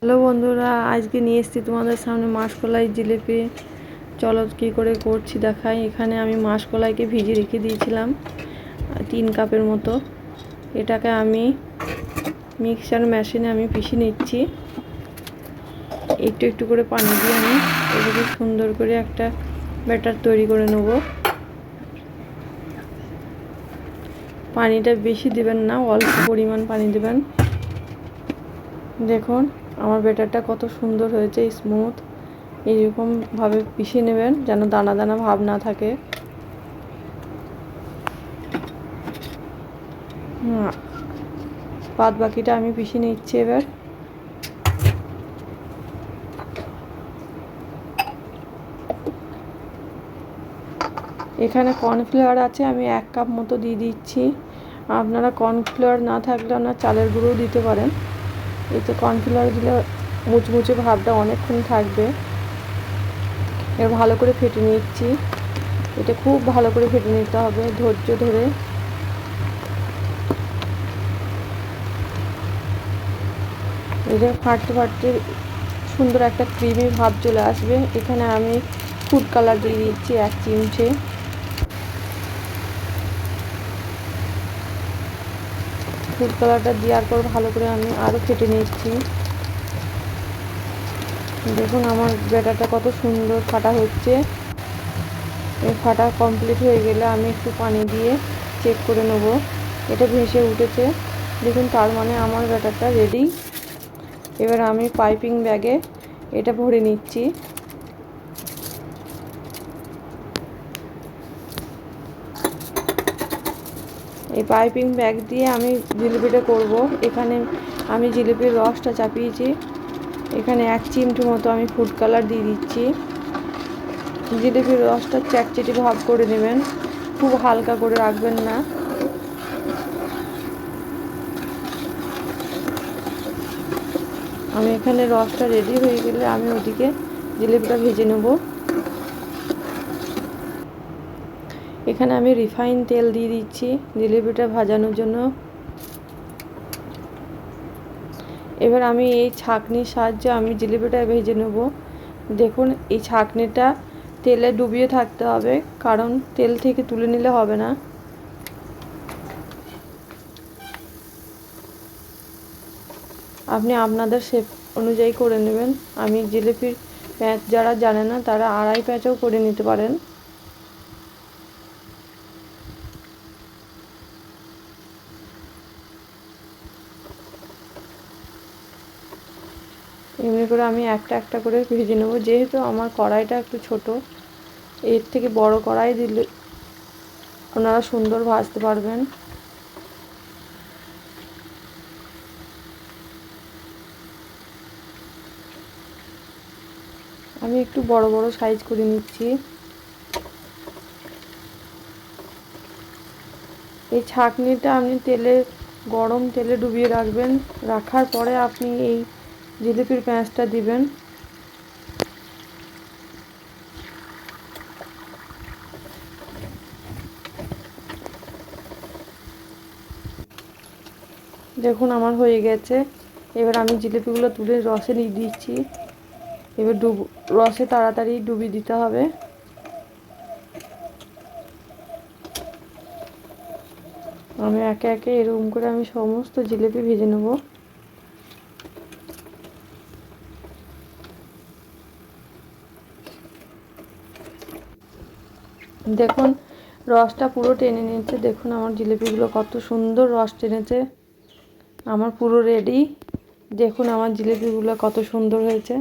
Hello বন্ধুরা, আজকে নিয়ে এসেছি তোমাদের সামনে মাসকলাই জিলিপি। চলো কী করে করছি দেখাই। এখানে আমি মাসকলাইকে ভিজিয়ে রেখে দিয়েছিলাম 3 কাপের মতো। এটাকে আমি মিক্সচার মেশিনে পিষে নিচ্ছি। একটু একটু করে পানি দিয়ে আমি এটাকে সুন্দর করে একটা ব্যাটার তৈরি করে নেব। পানিটা বেশি দেবেন না, অল্প পরিমাণ পানি দেবেন। দেখুন আমার ব্যাটারটা কত সুন্দর হয়েছে, স্মুথ। এইরকমভাবে পিষে নেবেন যেন দানা দানা ভাব না থাকে। বাদ বাকিটা আমি পিষে নিচ্ছি। এবার এখানে কর্নফ্লাওয়ার আছে, আমি 1 কাপ মতো দিয়ে দিচ্ছি। আপনারা কর্নফ্লাওয়ার না থাকলে আপনারা চালের গুঁড়োও দিতে পারেন। এতে কর্নফ্লাওয়ার দিলে মুচমুচে ভাবটা অনেকক্ষণ থাকবে। এবার ভালো করে ফেটে নিচ্ছি। এটা খুব ভালো করে ফেটে নিতে হবে ধৈর্য ধরে। এটা ফাটতে ফাটতে সুন্দর একটা ক্রিমি ভাব চলে আসবে। এখানে আমি ফুড কালার দিয়ে দিচ্ছি 1 চিমটে। ফুড কালারটা দেওয়ার পর ভালো করে আমি আরও ফেটে নিচ্ছি। দেখুন আমার ব্যাটারটা কত সুন্দর ফাটা হচ্ছে। এই ফাটা কমপ্লিট হয়ে গেলে আমি একটু পানি দিয়ে চেক করে নেব। এটা ভেসে উঠেছে দেখুন, তার মানে আমার ব্যাটারটা রেডি। এবার আমি পাইপিং ব্যাগে এটা ভরে নিচ্ছি। এই পাইপিং ব্যাগ দিয়ে আমি জিলিপিটা করব। এখানে আমি জিলিপির রসটা চাপিয়েছি। এখানে 1 চিমটি মতো আমি ফুড কালার দিয়ে দিচ্ছি। জিলিপির রসটা চ্যাটচেটে ভাব করে নেবেন, খুব হালকা করে রাখবেন না। আমি এখানে রসটা রেডি হয়ে গেলে আমি ওদিকে জিলিপিটা ভেজে নেব। এখানে আমি রিফাইন তেল দিয়ে দিচ্ছি জিলিপিটা ভাজানোর জন্য। এবার আমি এই ছাঁকনির সাহায্যে আমি জিলিপিটা ভেজে নেব। দেখুন এই ছাঁকনিটা তেলে ডুবিয়ে থাকতে হবে, কারণ তেল থেকে তুলে নিলে হবে না। আপনি আপনাদের শেপ অনুযায়ী করে নেবেন। আমি জিলিপির প্যাঁচ যারা জানে না তারা 2.5 প্যাঁচও করে নিতে পারেন। এমনি করে আমি একটা একটা করে ভেজে নেব। যেহেতু আমার কড়াইটা একটু ছোট, এর থেকে বড় কড়াই দিলে আপনারা সুন্দর ভাজতে পারবেন। আমি একটু বড় বড় সাইজ করে নিচ্ছি। এই ছাঁকনিটা আপনি গরম তেলে ডুবিয়ে রাখবেন। রাখার পরে আপনি এই জিলিপির প্যাঁচটা দিবেন। দেখুন আমার হয়ে গেছে। এবার আমি জিলিপিগুলো তুলে রসে নিয়ে দিচ্ছি। এবার রসে তাড়াতাড়ি ডুবিয়ে দিতে হবে। আমি একে একে এরকম করে আমি সমস্ত জিলিপি ভেজে নেব। দেখুন রসটা পুরো টেনে নিয়েছে। দেখুন আমার জিলিপিগুলো কত সুন্দর রস টেনেছে। আমার পুরো রেডি। দেখুন আমার জিলিপিগুলো কত সুন্দর হয়েছে।